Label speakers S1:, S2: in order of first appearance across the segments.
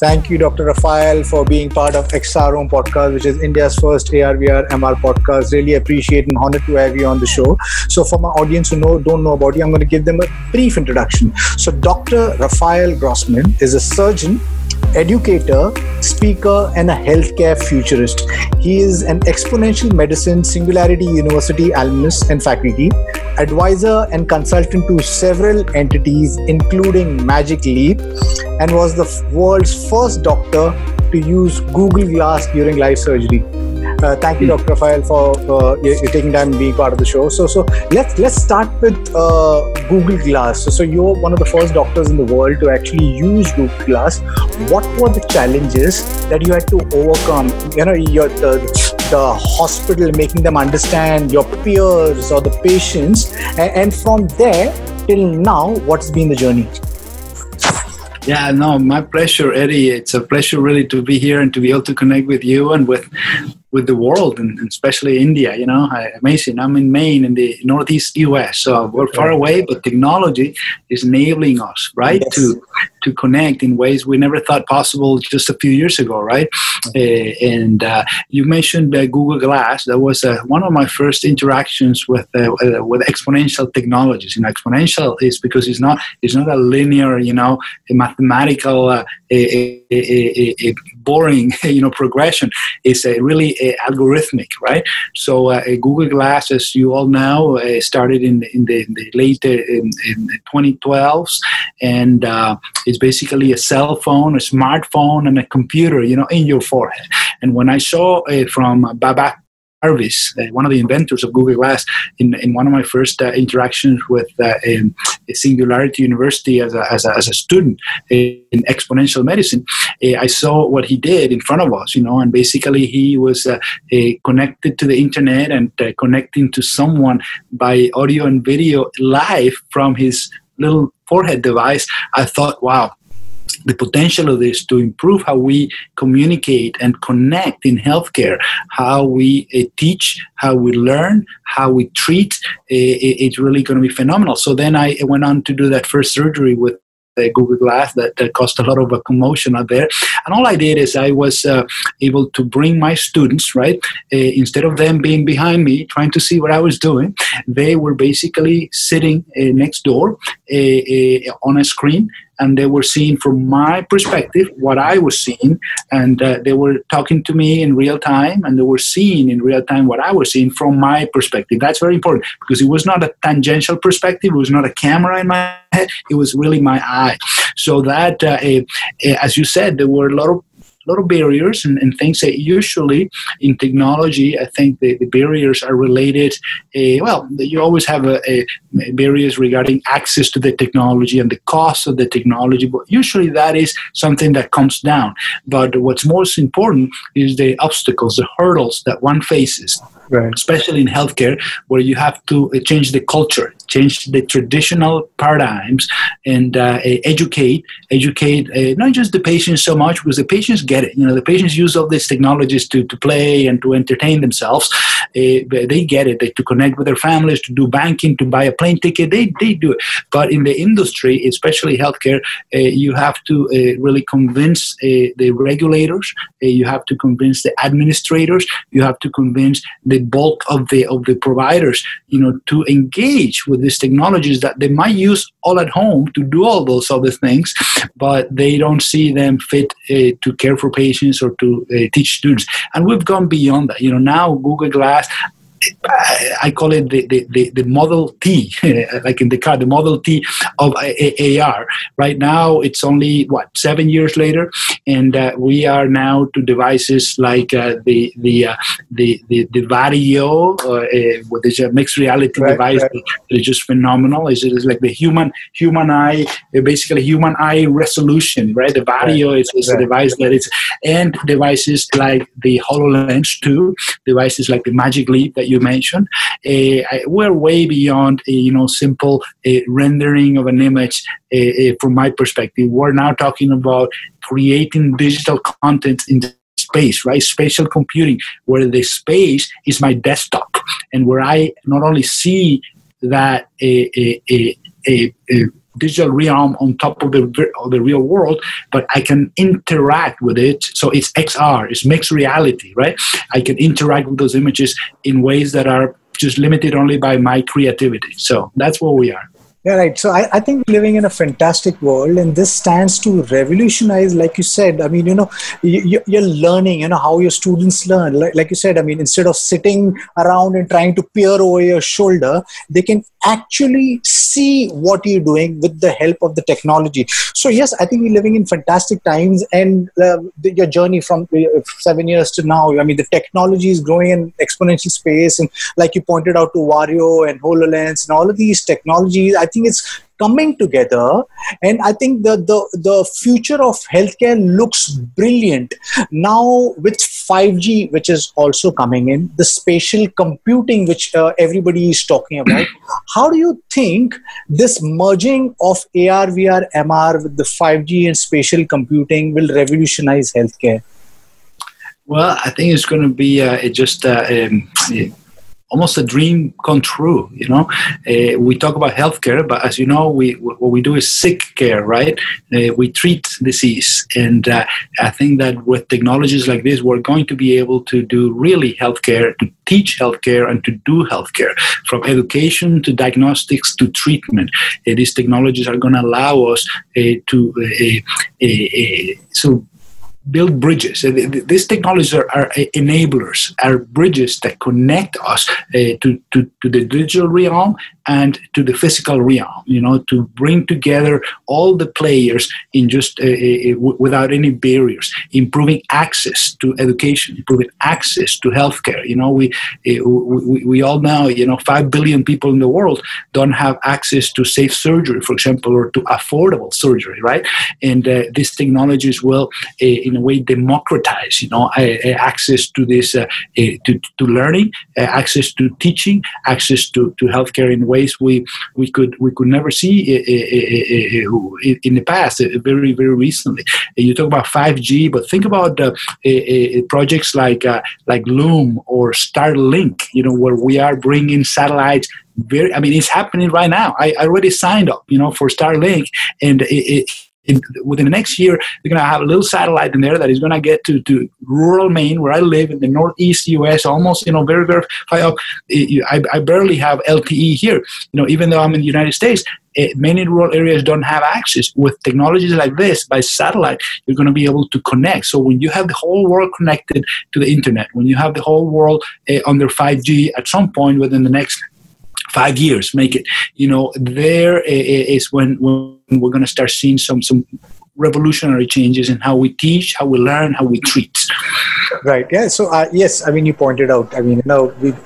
S1: Thank you, Dr. Rafael, for being part of XROM podcast, which is India's first AR/VR MR podcast. Really appreciate and honored to have you on the show. So for my audience who don't know about you, I'm going to give them a brief introduction. So Dr. Rafael Grossman is a surgeon, educator, speaker, and a healthcare futurist. He is an Exponential Medicine Singularity University alumnus and faculty, advisor and consultant to several entities, including Magic Leap, and was the world's first doctor to use Google Glass during live surgery. Thank you, Dr. Rafael, for you taking time and being part of the show. So let's start with Google Glass. So you're one of the first doctors in the world to actually use Google Glass. What were the challenges that you had to overcome? The hospital, making them understand, your peers or the patients, and from there till now, what's been the journey?
S2: Yeah, no, my pleasure, Eddie. It's a pleasure really to be here and to be able to connect with you and with the world, and especially India. Amazing. I'm in Maine in the Northeast US, so we're far away, but technology is enabling us, right, yes, to connect in ways we never thought possible just a few years ago, right? And you mentioned Google Glass. That was one of my first interactions with exponential technologies. Exponential is because it's not a linear, a mathematical, a boring, progression. It's really algorithmic, right? So Google Glass, as you all know, started in the late 2012s, and it's basically a cell phone, a smartphone, and a computer, in your forehead. And when I saw from Babak Jarvis, one of the inventors of Google Glass, in one of my first interactions with Singularity University as a student in exponential medicine, I saw what he did in front of us, and basically he was connected to the internet and connecting to someone by audio and video live from his little forehead device. I thought, wow, the potential of this to improve how we communicate and connect in healthcare, how we teach, how we learn, how we treat, it's really going to be phenomenal. So then I went on to do that first surgery with Google Glass that caused a lot of commotion out there. And all I did is I was able to bring my students, right? Instead of them being behind me trying to see what I was doing, they were basically sitting next door on a screen, and they were seeing from my perspective what I was seeing, and they were talking to me in real time, and they were seeing in real time what I was seeing from my perspective. That's very important, because it was not a tangential perspective, it was not a camera in my head, it was really my eye. So that, as you said, there were a lot of barriers and things that usually in technology, I think the barriers are related. You always have barriers regarding access to the technology and the cost of the technology, but usually that is something that comes down. But what's most important is the obstacles, the hurdles that one faces. Right. Especially in healthcare, where you have to change the culture, change the traditional paradigms, and educate not just the patients so much, because the patients get it. The patients use all these technologies to play and to entertain themselves. They get it. To connect with their families, to do banking, to buy a plane ticket, they do it. But in the industry, especially healthcare, you have to really convince the regulators. You have to convince the administrators. You have to convince the bulk of the providers, to engage with these technologies that they might use all at home to do all those other things, but they don't see them fit to care for patients or to teach students. And we've gone beyond that. Now Google Glass, I call it the Model T, like in the car, the Model T of AR. Right now, it's only 7 years later, and we are now to devices like the Vario, which is a mixed reality device that is just phenomenal. It's like the human eye, basically human eye resolution, right? The Vario is a device that is, and devices like the HoloLens 2, devices like the Magic Leap that you mentioned. We're way beyond simple rendering of an image from my perspective. We're now talking about creating digital content in space, right? Spatial computing, where the space is my desktop, and where I not only see that digital realm on top of the real world, but I can interact with it. So it's XR, it's mixed reality, right? I can interact with those images in ways that are just limited only by my creativity. So that's where we are.
S1: Yeah, right. So I think we're living in a fantastic world, and this stands to revolutionize, like you said. I mean, you're learning, how your students learn. Like you said, I mean, instead of sitting around and trying to peer over your shoulder, they can actually see what you're doing with the help of the technology. So yes, I think we're living in fantastic times, and your journey from 7 years to now, I mean, the technology is growing in exponential space, and like you pointed out to Wario and HoloLens and all of these technologies, I think it's coming together, and I think the future of healthcare looks brilliant now with 5G, which is also coming in, the spatial computing, which everybody is talking about. How do you think this merging of AR, VR, MR with the 5G and spatial computing will revolutionize healthcare?
S2: Well, I think it's going to be almost a dream come true. We talk about healthcare, but as you know, what we do is sick care, right? We treat disease, and I think that with technologies like this, we're going to be able to do really healthcare, to teach healthcare, and to do healthcare, from education to diagnostics to treatment. These technologies are going to allow us to build bridges. These technologies are enablers, are bridges that connect us to the digital realm and to the physical realm, to bring together all the players in just without any barriers, improving access to education, improving access to healthcare. We all know, 5 billion people in the world don't have access to safe surgery, for example, or to affordable surgery, right? And these technologies will, in a way, democratize, access to this, to learning, access to teaching, access to healthcare in ways we could never see in the past, very, very recently. You talk about 5G, but think about projects like Loom or Starlink, where we are bringing satellites. It's happening right now. I already signed up, for Starlink, and within the next year, we're going to have a little satellite in there that is going to get to rural Maine, where I live in the northeast U.S., almost, very, very high up. I barely have LTE here, even though I'm in the United States. Many rural areas don't have access. With technologies like this, by satellite, you're going to be able to connect. So when you have the whole world connected to the internet, when you have the whole world under 5G, at some point within the next 5 years, make it, there is when we're going to start seeing some revolutionary changes in how we teach, how we learn, how we treat.
S1: Right. Yeah. So yes, you pointed out. I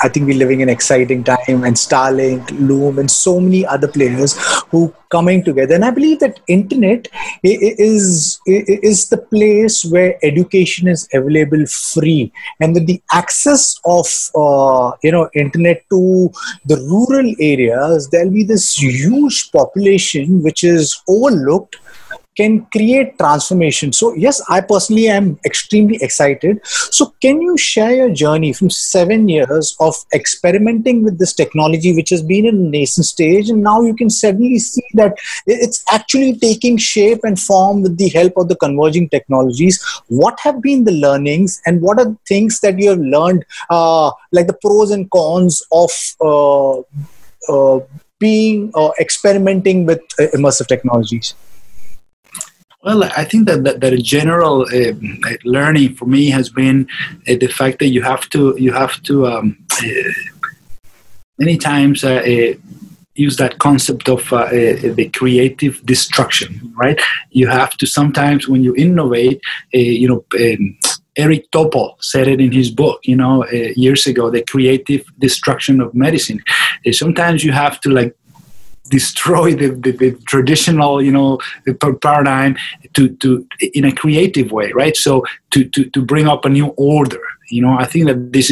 S1: think we're living in an exciting time, and Starlink, Loom, and so many other players who coming together. And I believe that internet is the place where education is available free, and that the access of internet to the rural areas, there'll be this huge population which is overlooked, can create transformation. So yes, I personally am extremely excited. So can you share your journey from 7 years of experimenting with this technology, which has been in a nascent stage, and now you can suddenly see that it's actually taking shape and form with the help of the converging technologies? What have been the learnings, and what are the things that you have learned, like the pros and cons of experimenting with immersive technologies?
S2: Well, I think that a general learning for me has been the fact that you have to many times use that concept of the creative destruction, right? You have to sometimes, when you innovate, Eric Topol said it in his book, years ago, the creative destruction of medicine. Sometimes you have to destroy the traditional, paradigm to in a creative way, right? So to bring up a new order. I think that this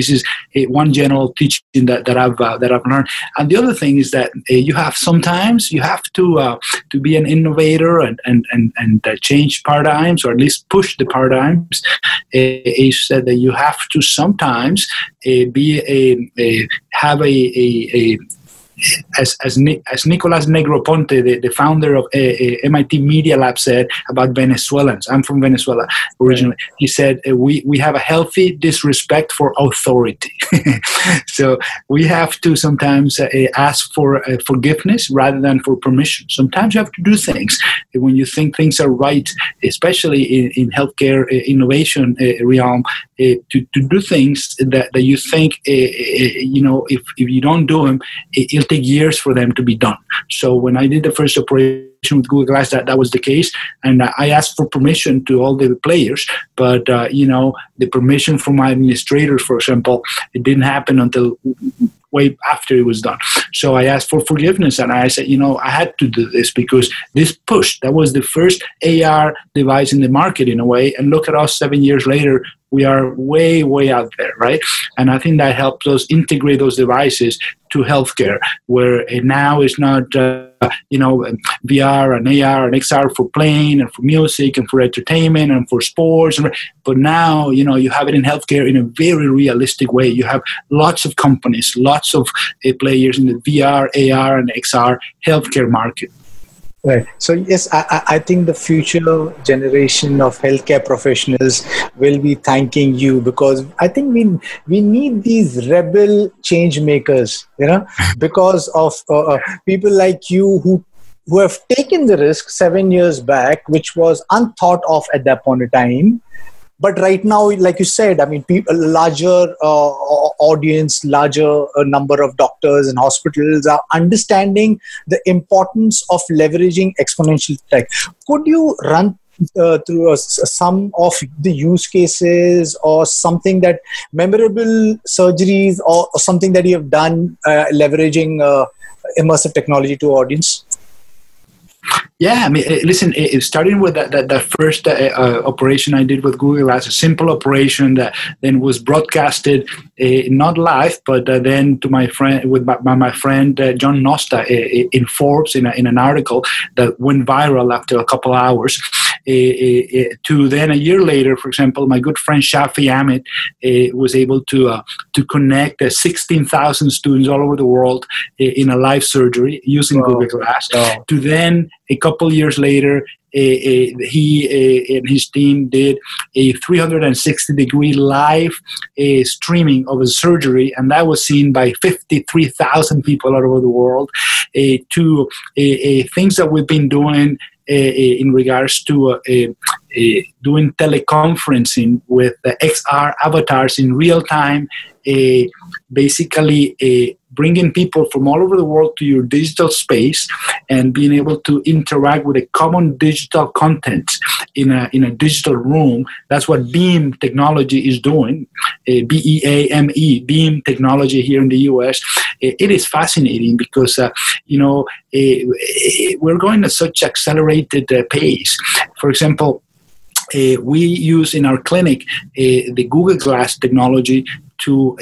S2: is one general teaching that I've learned. And the other thing is that you have to be an innovator and change paradigms, or at least push the paradigms. Is that you have to sometimes have a as Nicolas Negroponte, the founder of MIT Media Lab, said about Venezuelans. I'm from Venezuela originally. He said, we have a healthy disrespect for authority. So we have to sometimes ask for forgiveness rather than for permission. Sometimes you have to do things when you think things are right, especially in healthcare innovation realm, to do things that you think, if you don't do them, it'll take years for them to be done. So when I did the first operation with Google Glass, that was the case, and I asked for permission to all the players, but the permission from my administrators, for example, it didn't happen until way after it was done. So I asked for forgiveness, and I said, I had to do this because this push, that was the first AR device in the market in a way, and look at us 7 years later, we are way, way out there, right? And I think that helps us integrate those devices to healthcare, where now it's not, VR and AR and XR for playing and for music and for entertainment and for sports. But now, you have it in healthcare in a very realistic way. You have lots of companies, lots of players in the VR, AR, and XR healthcare market.
S1: Right. So yes, I think the future generation of healthcare professionals will be thanking you, because I think we need these rebel change makers, because of people like you who have taken the risk 7 years back, which was unthought of at that point in time. But right now, like you said, people, larger audience, larger number of doctors and hospitals are understanding the importance of leveraging exponential tech. Could you run through some of the use cases or something that memorable surgeries or something that you have done leveraging immersive technology to audience?
S2: Yeah, listen, starting with that first operation I did with Google Glass, a simple operation that then was broadcasted, not live, but then to my friend, by my friend John Nosta in Forbes in an article that went viral after a couple hours. To then a year later, for example, my good friend Shafi Ahmed was able to connect 16,000 students all over the world in a live surgery using Google Glass. To then a couple years later, he and his team did a 360-degree live streaming of a surgery, and that was seen by 53,000 people all over the world. To things that we've been doing in regards to doing teleconferencing with the XR avatars in real time, basically bringing people from all over the world to your digital space and being able to interact with a common digital content in a digital room. That's what Beam technology is doing, BEAME, Beam technology here in the US. It is fascinating because, we're going at such accelerated pace. For example, we use in our clinic the Google Glass technology to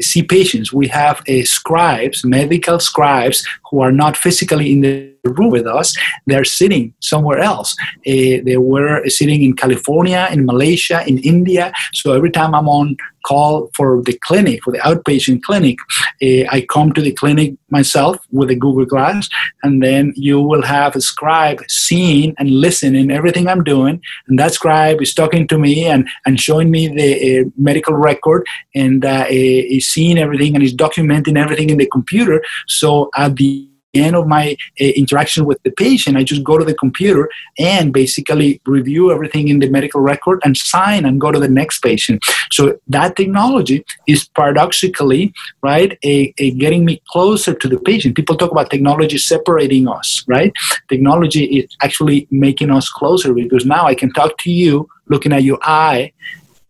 S2: see patients. We have scribes, medical scribes, who are not physically in the room with us. They're sitting somewhere else. They were sitting in California, in Malaysia, in India. So every time I'm on call for the clinic, for the outpatient clinic, I come to the clinic myself with a Google Glass, and then you will have a scribe seeing and listening everything I'm doing, and that scribe is talking to me and showing me the medical record, and is seeing everything and is documenting everything in the computer. So at the end of my interaction with the patient, I just go to the computer and basically review everything in the medical record and sign and go to the next patient. So that technology is paradoxically, right, getting me closer to the patient. People talk about technology separating us, right? Technology is actually making us closer, because now I can talk to you looking at your eye,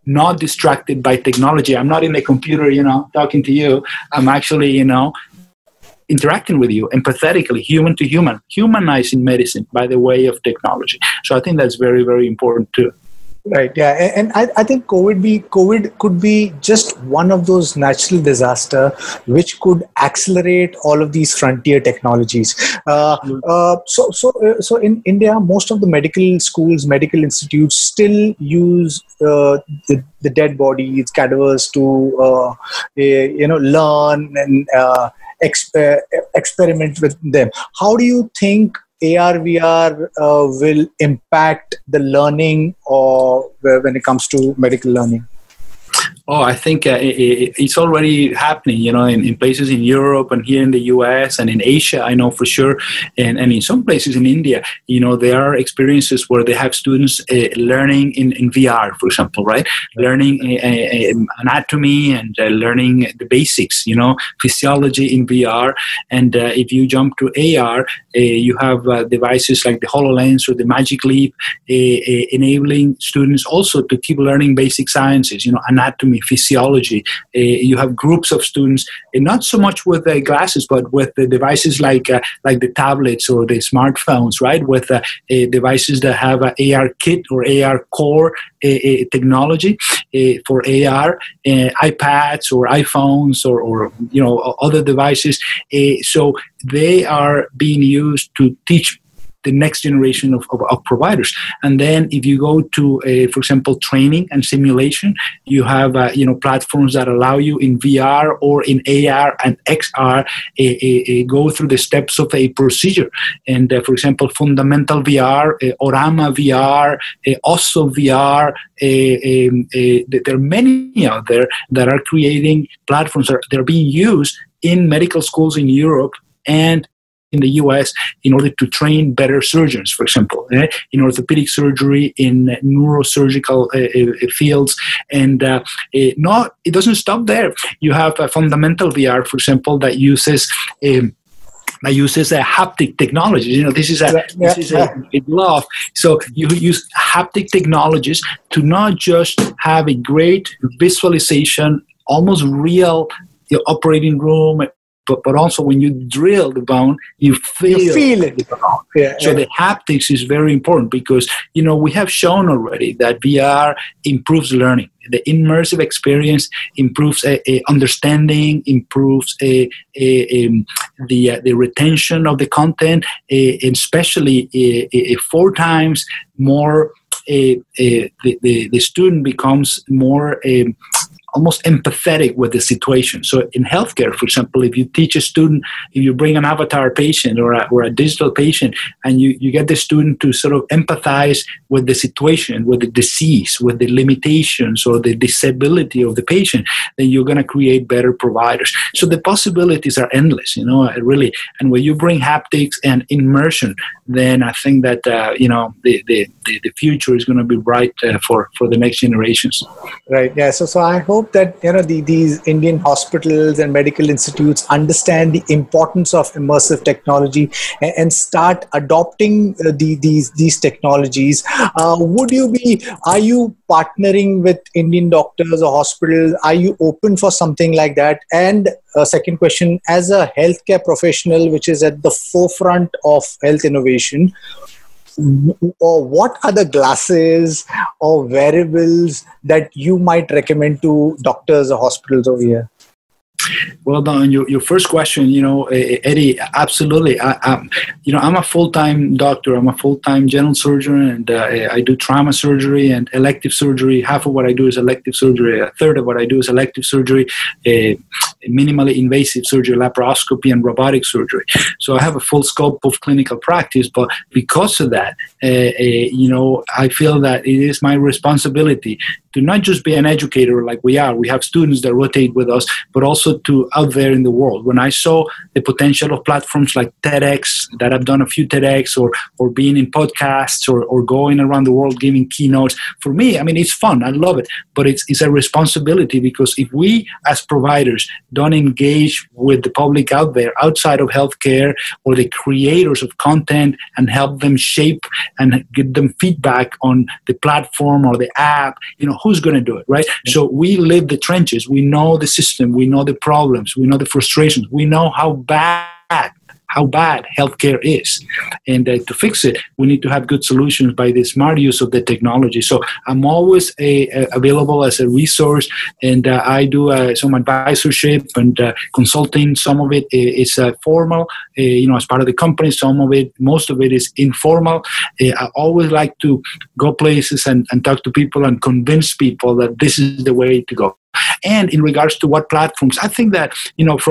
S2: not distracted by technology. I'm not in the computer, talking to you. I'm actually, interacting with you empathetically, human to human, humanizing medicine by the way of technology. So I think that's very, very important too.
S1: Right. Yeah. And I think COVID could be just one of those natural disaster which could accelerate all of these frontier technologies. So in India, most of the medical schools, medical institutes still use the dead bodies, cadavers to learn and experiment with them. How do you think AR VR will impact the learning or when it comes to medical learning?
S2: Oh, I think it's already happening, in places in Europe and here in the US and in Asia, I know for sure. And in some places in India, there are experiences where they have students learning in VR, for example, right? Learning anatomy and learning the basics, physiology in VR. And if you jump to AR, you have devices like the HoloLens or the Magic Leap, enabling students also to keep learning basic sciences, anatomy, physiology. You have groups of students, not so much with the glasses, but with the devices like the tablets or the smartphones, right? With devices that have AR kit or AR core technology for AR, iPads or iPhones or other devices. So they are being used to teach the next generation of providers. And then if you go to, for example, training and simulation, you have, platforms that allow you in VR or in AR and XR go through the steps of a procedure. And for example, Fundamental VR, Orama VR, Osso VR, there are many out there that are creating platforms that are being used in medical schools in Europe and in the US in order to train better surgeons, for example, in orthopedic surgery, in neurosurgical fields. And it doesn't stop there. You have a Fundamental VR, for example, that uses a haptic technology. This is a glove. So you use haptic technologies to not just have a great visualization, almost real operating room, but also when you drill the bone, you feel it. So the haptics is very important because, we have shown already that VR improves learning. The immersive experience improves understanding, improves the retention of the content, and especially 4 times more. The student becomes more almost empathetic with the situation. So in healthcare, for example, if you teach a student, if you bring an avatar patient or a digital patient, and you get the student to sort of empathize with the situation, with the disease, with the limitations or the disability of the patient, then you're going to create better providers. So the possibilities are endless, really. And when you bring haptics and immersion, then I think that, the future is going to be bright for the next generations.
S1: Right. Yeah. So I hope that these Indian hospitals and medical institutes understand the importance of immersive technology and start adopting these technologies. Are you partnering with Indian doctors or hospitals? Are you open for something like that? And second question, as a healthcare professional which is at the forefront of health innovation, or what are the glasses or wearables that you might recommend to doctors or hospitals over here?
S2: Well, on your first question, Eddie, absolutely. I'm a full-time doctor. I'm a full-time general surgeon, and I do trauma surgery and elective surgery. Half of what I do is elective surgery. A third of what I do is elective surgery, minimally invasive surgery, laparoscopy, and robotic surgery. So I have a full scope of clinical practice, but because of that, I feel that it is my responsibility to not just be an educator like we are. We have students that rotate with us, but also to out there in the world. When I saw the potential of platforms like TEDx, that I've done a few TEDx, or being in podcasts, or going around the world giving keynotes, for me, it's fun. I love it. But it's a responsibility, because if we as providers don't engage with the public out there, outside of healthcare, or the creators of content, and help them shape and give them feedback on the platform or the app, who's going to do it, right? So we live the trenches. We know the system. We know the problems. We know the frustrations. We know how bad how bad healthcare is. And to fix it, we need to have good solutions by the smart use of the technology. So I'm always available as a resource, and I do some advisorship and consulting. Some of it is formal, as part of the company. Most of it is informal. I always like to go places and talk to people and convince people that this is the way to go. And in regards to what platforms, I think that,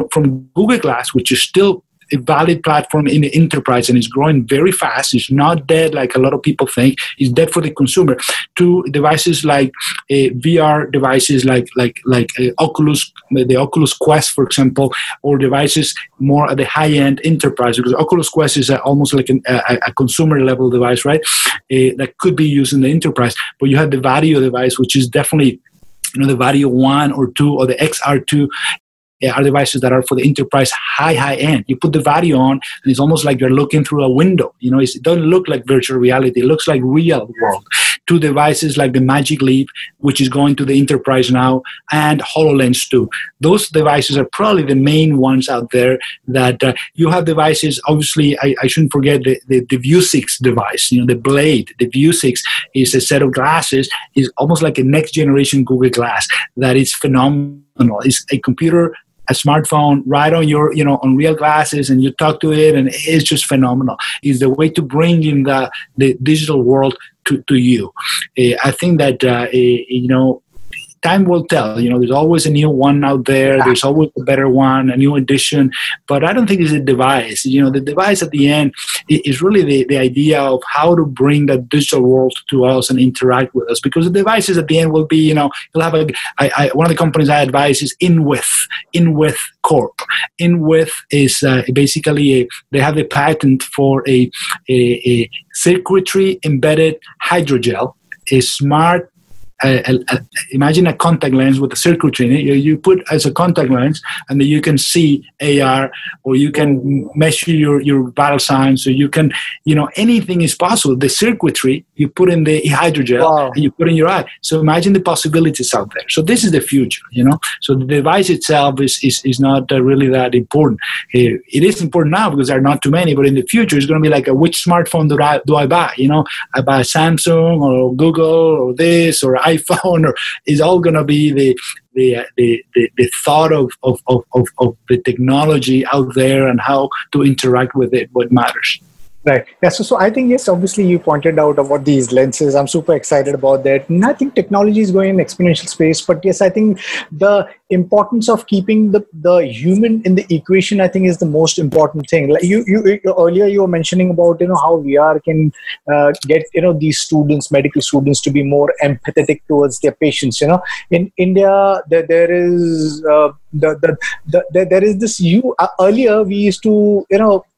S2: from Google Glass, which is still a valid platform in the enterprise and is growing very fast, it's not dead like a lot of people think, it's dead for the consumer, to devices like VR devices like Oculus, the Oculus Quest, for example, or devices more at the high-end enterprise, because Oculus Quest is almost like a consumer level device, right? That could be used in the enterprise. But you have the Vario device, which is definitely, the Vario 1 or 2 or the XR2 are devices that are for the enterprise high end. You put the Vario on, and it's almost like you're looking through a window. It doesn't look like virtual reality. It looks like real world. Two devices like the Magic Leap, which is going to the enterprise now, and HoloLens 2. Those devices are probably the main ones out there that you have devices. Obviously, I shouldn't forget the Vuzix device, the Blade. The Vuzix is a set of glasses. It's almost like a next generation Google Glass that is phenomenal. It's a computer, a smartphone right on your, on real glasses, and you talk to it, and it's just phenomenal. It's the way to bring in the digital world to you. I think that, time will tell. There's always a new one out there. There's always a better one, a new edition. But I don't think it's a device. The device at the end is really the idea of how to bring that digital world to us and interact with us. Because the devices at the end will be, you'll have one of the companies I advise is InWith Corp. InWith is basically they have a patent for a circuitry embedded hydrogel, a smart. Imagine a contact lens with a circuitry in it. You put as a contact lens, and then you can see AR, or you can measure your vital signs. So you can, anything is possible. The circuitry you put in the hydrogel, and you put in your eye. So imagine the possibilities out there. So this is the future, So the device itself is not really that important. It is important now because there are not too many, but in the future it's going to be like, which smartphone do I buy? I buy Samsung or Google or this or iPhone, or is all going to be the thought of the technology out there and how to interact with it, what matters.
S1: Right. Yeah. So I think, yes, obviously you pointed out about these lenses. I'm super excited about that. And I think technology is going in exponential space. But yes, I think the importance of keeping the human in the equation, I think, is the most important thing. Like you earlier you were mentioning about, how VR can get, these students, medical students, to be more empathetic towards their patients. In India, there is there is this. Earlier we used to,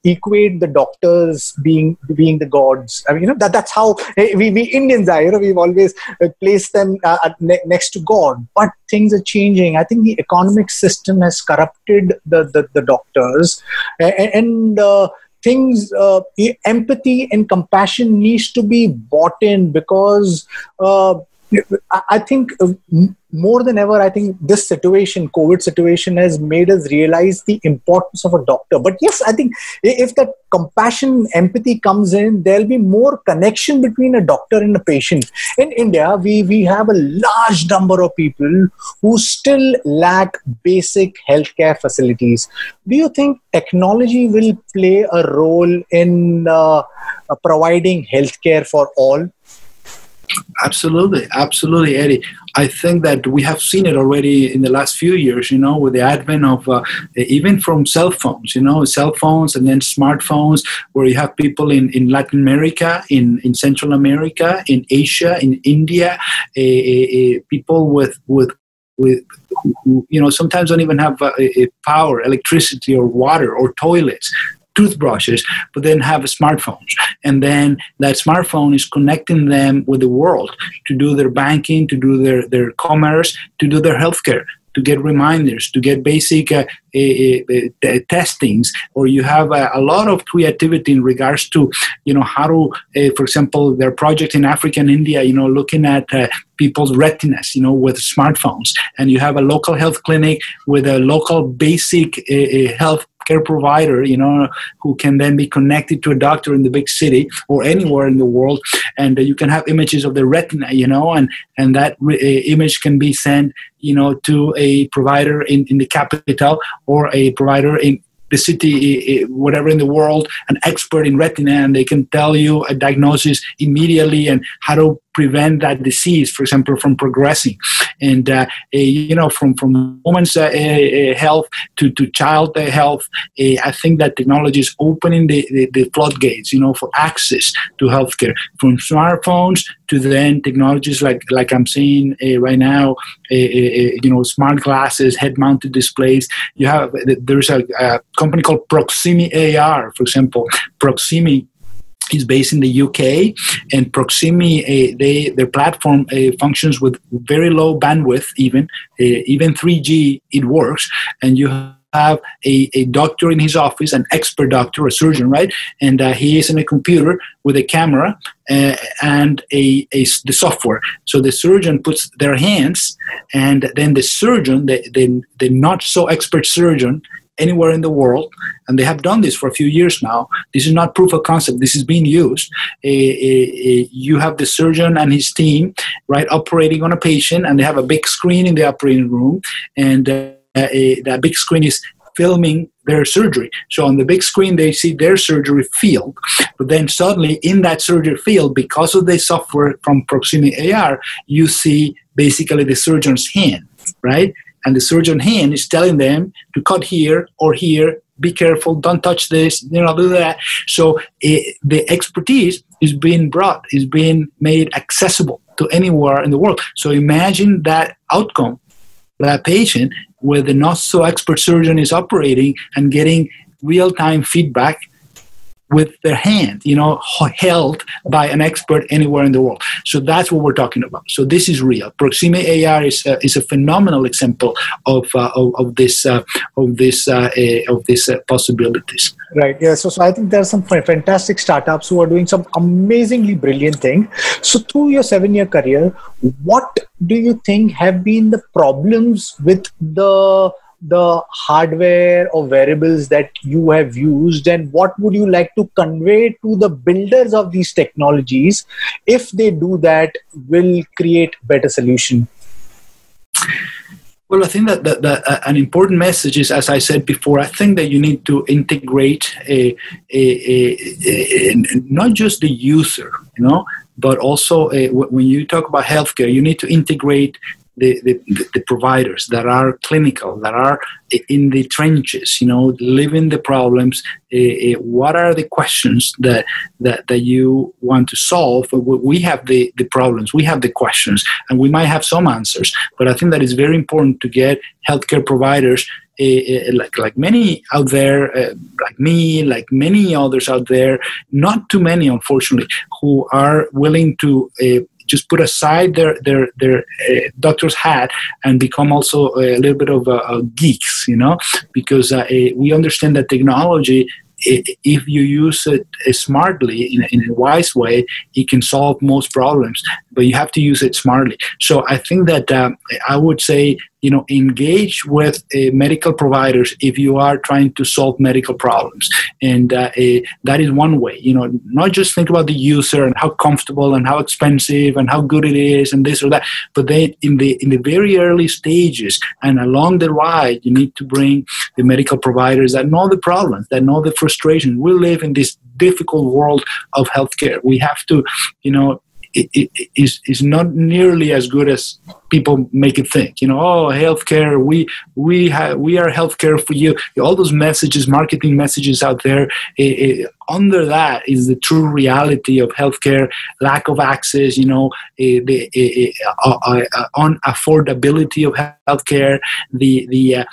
S1: equate the doctors being the gods. I mean, that's how we Indians are. We've always placed them next to God. But things are changing. I think the economic system has corrupted the doctors, and things, empathy and compassion needs to be bought in, because I think more than ever, I think this situation, COVID situation, has made us realize the importance of a doctor. But yes, I think if that compassion, empathy comes in, there'll be more connection between a doctor and a patient. In India, we have a large number of people who still lack basic healthcare facilities. Do you think technology will play a role in providing healthcare for all?
S2: Absolutely, Eddie. I think that we have seen it already in the last few years, with the advent of even from cell phones, cell phones and then smartphones, where you have people in Latin America, in Central America, in Asia, in India, people with who, sometimes don't even have power, electricity, or water, or toilets, toothbrushes, but then have smartphones. And then that smartphone is connecting them with the world to do their banking, to do their commerce, to do their healthcare, to get reminders, to get basic testings, or you have a lot of creativity in regards to, how to, for example, their project in Africa and India, looking at people's retinas, with smartphones. And you have a local health clinic with a local basic health healthcare provider, who can then be connected to a doctor in the big city or anywhere in the world, and you can have images of the retina, and that image can be sent, to a provider in the capital, or a provider in the city, whatever in the world, an expert in retina, and they can tell you a diagnosis immediately and how to prevent that disease, for example, from progressing. And, from women's health to child health, I think that technology is opening the floodgates, for access to healthcare, from smartphones to then technologies like I'm seeing right now, smart glasses, head-mounted displays. There's a company called Proximi AR, for example. Proximi is based in the UK, and Proximi, their platform functions with very low bandwidth, even 3G, it works, and you have a doctor in his office, an expert doctor, a surgeon, right? And he is in a computer with a camera and the software. So the surgeon puts their hands, and then the surgeon, the not so expert surgeon, anywhere in the world, and they have done this for a few years now. This is not proof of concept. This is being used. You have the surgeon and his team, right, operating on a patient, and they have a big screen in the operating room, and that big screen is filming their surgery. So on the big screen, they see their surgery field, but then suddenly in that surgery field, because of the software from Proximi AR, you see basically the surgeon's hand, right? And the surgeon hand is telling them to cut here or here, be careful, don't touch this, do that. So the expertise is being made accessible to anywhere in the world. So imagine that outcome, that patient where the not so expert surgeon is operating and getting real-time feedback with their hand, held by an expert anywhere in the world. So that's what we're talking about. So this is real. Proximi AR is a phenomenal example of this possibilities.
S1: Right. Yeah. So I think there are some fantastic startups who are doing some amazingly brilliant thing. So through your 7-year career, what do you think have been the problems with the hardware or wearables that you have used, and what would you like to convey to the builders of these technologies? If they do that, will create better solution?
S2: Well, I think that an important message is, as I said before, I think that you need to integrate not just the user, but also when you talk about healthcare, you need to integrate the providers that are clinical, that are in the trenches, living the problems. What are the questions that you want to solve? We have the problems, we have the questions, and we might have some answers. But I think that it's very important to get healthcare providers, like many out there, like me, like many others out there, not too many, unfortunately, who are willing to just put aside their doctor's hat and become also a little bit of geeks, because we understand that technology, if you use it smartly, in a wise way, it can solve most problems, but you have to use it smartly. So I think that I would say, engage with medical providers if you are trying to solve medical problems. And that is one way, not just think about the user and how comfortable and how expensive and how good it is and this or that, but then in the very early stages and along the ride, you need to bring the medical providers that know the problems, that know the frustration. We live in this difficult world of healthcare. We have to, it is not nearly as good as people make it think. Healthcare, we are healthcare for you. All those messages, marketing messages out there, under that is the true reality of healthcare, lack of access, the unaffordability of healthcare, the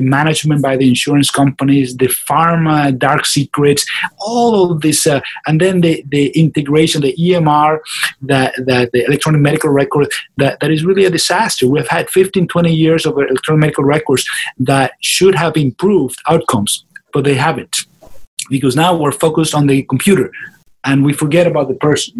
S2: management by the insurance companies, the pharma dark secrets, all of this, and then the integration, the EMR, that the electronic medical record, that is really a disaster. We've had 15, 20 years of electronic medical records that should have improved outcomes, but they haven't. Because now we're focused on the computer and we forget about the person.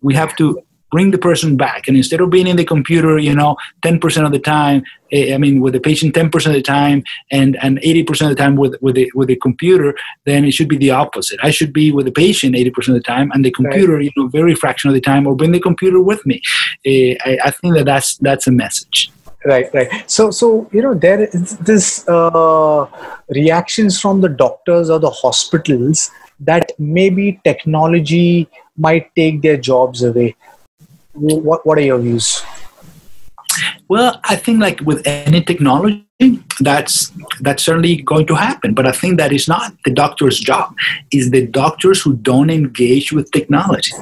S2: We have to bring the person back. And instead of being in the computer, 10% of the time, with the patient 10% of the time and 80% of the time with the computer, then it should be the opposite. I should be with the patient 80% of the time and the computer, right, very fraction of the time, or bring the computer with me. I think that's a message.
S1: Right. So there is this reactions from the doctors or the hospitals that maybe technology might take their jobs away. What are your views?
S2: Well, I think like with any technology, that's certainly going to happen. But I think that is not the doctor's job. It's the doctors who don't engage with technology.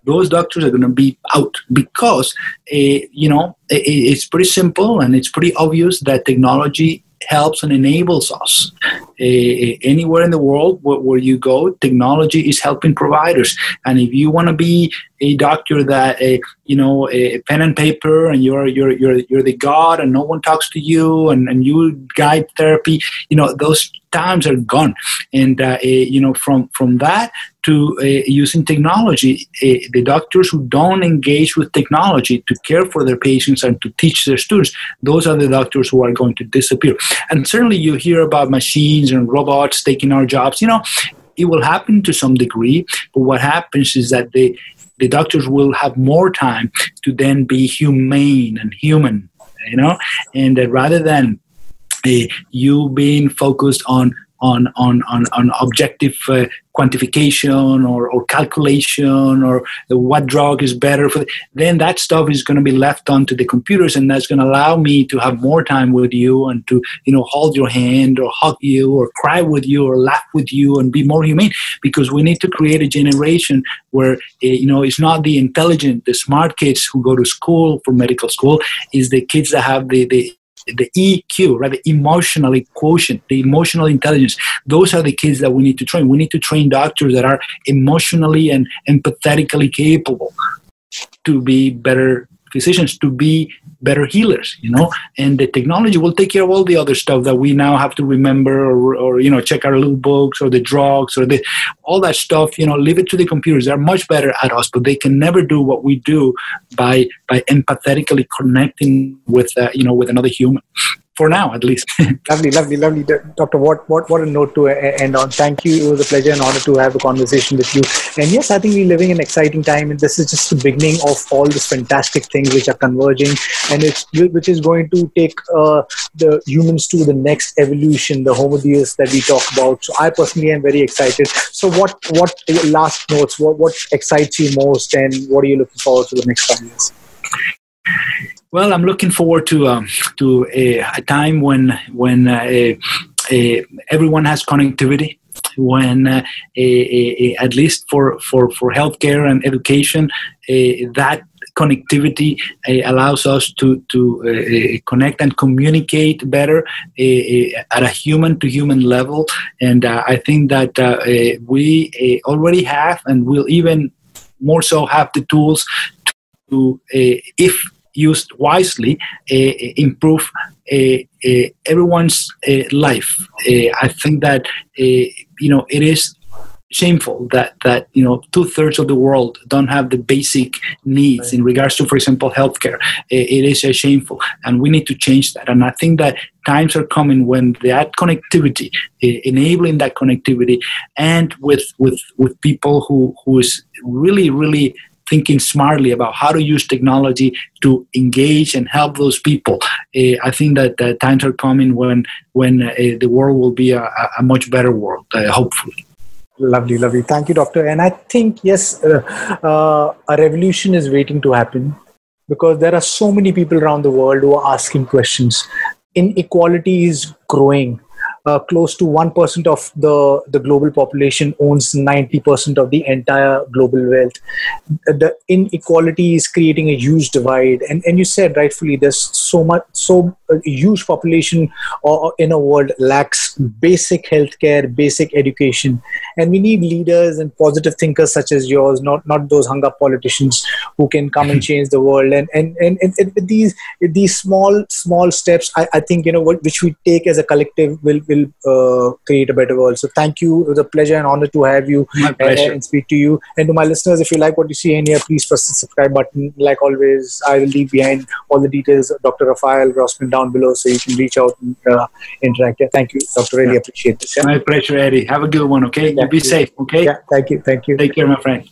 S2: Those doctors are going to be out because, it's pretty simple and it's pretty obvious that technology helps and enables us. Anywhere in the world where you go, technology is helping providers. And if you want to be a doctor that a pen and paper and you're the god and no one talks to you and you guide therapy, those times are gone. And from that to using technology, the doctors who don't engage with technology to care for their patients and to teach their students, those are the doctors who are going to disappear. And certainly you hear about machines and robots taking our jobs. It will happen to some degree, but what happens is that the doctors will have more time to then be humane and human, and rather than you being focused on objective quantification or calculation or what drug is better for, then that stuff is going to be left onto the computers, and that's going to allow me to have more time with you and to hold your hand or hug you or cry with you or laugh with you and be more humane, because we need to create a generation where it's not the intelligent, the smart kids who go to school for medical school, is the kids that have the EQ, right? The emotional quotient, the emotional intelligence. Those are the kids that we need to train. We need to train doctors that are emotionally and empathetically capable to be better physicians, to be better healers, and the technology will take care of all the other stuff that we now have to remember or check our little books or the drugs or all that stuff, leave it to the computers. They're much better at us, but they can never do what we do by empathetically connecting with, with another human. For now, at least.
S1: Lovely. Doctor, what a note to end on. Thank you. It was a pleasure and honor to have a conversation with you. And yes, I think we're living in an exciting time, and this is just the beginning of all these fantastic things which are converging, and which is going to take the humans to the next evolution, the Homo Deus that we talk about. So I personally am very excited. So what last notes, what excites you most, and what are you looking forward to the next 5 years?
S2: Well, I'm looking forward to a time when everyone has connectivity, when at least for healthcare and education, that connectivity allows us to connect and communicate better at a human-to-human level. And I think that we already have, and will even more so have, the tools to, if used wisely, improve everyone's life. I think that it is shameful that 2/3 of the world don't have the basic needs in regards to, for example, healthcare. It is shameful, and we need to change that. And I think that times are coming when that connectivity, enabling that connectivity, and with people who is really thinking smartly about how to use technology to engage and help those people. I think that times are coming when the world will be a much better world, hopefully.
S1: Lovely. Thank you, Doctor. And I think, yes, a revolution is waiting to happen, because there are so many people around the world who are asking questions. Inequality is growing. Close to 1% of the global population owns 90% of the entire global wealth. The inequality is creating a huge divide. And you said rightfully, there's a huge population in a world lacks basic healthcare, basic education. And we need leaders and positive thinkers such as yours, not those hung up politicians who can come and change the world. And these small steps, I think, which we take as a collective will will create a better world. So thank you. It was a pleasure and honor to have you and speak to you. And to my listeners, if you like what you see in here, please press the subscribe button. Like always, I will leave behind all the details of Dr. Rafael Grossman down below, so you can reach out and interact. Yeah, thank you, Doctor. Really appreciate this.
S2: My pleasure, Eddie. Have a good one, okay? You be safe, okay?
S1: Yeah, thank you.
S2: Take care, my friend.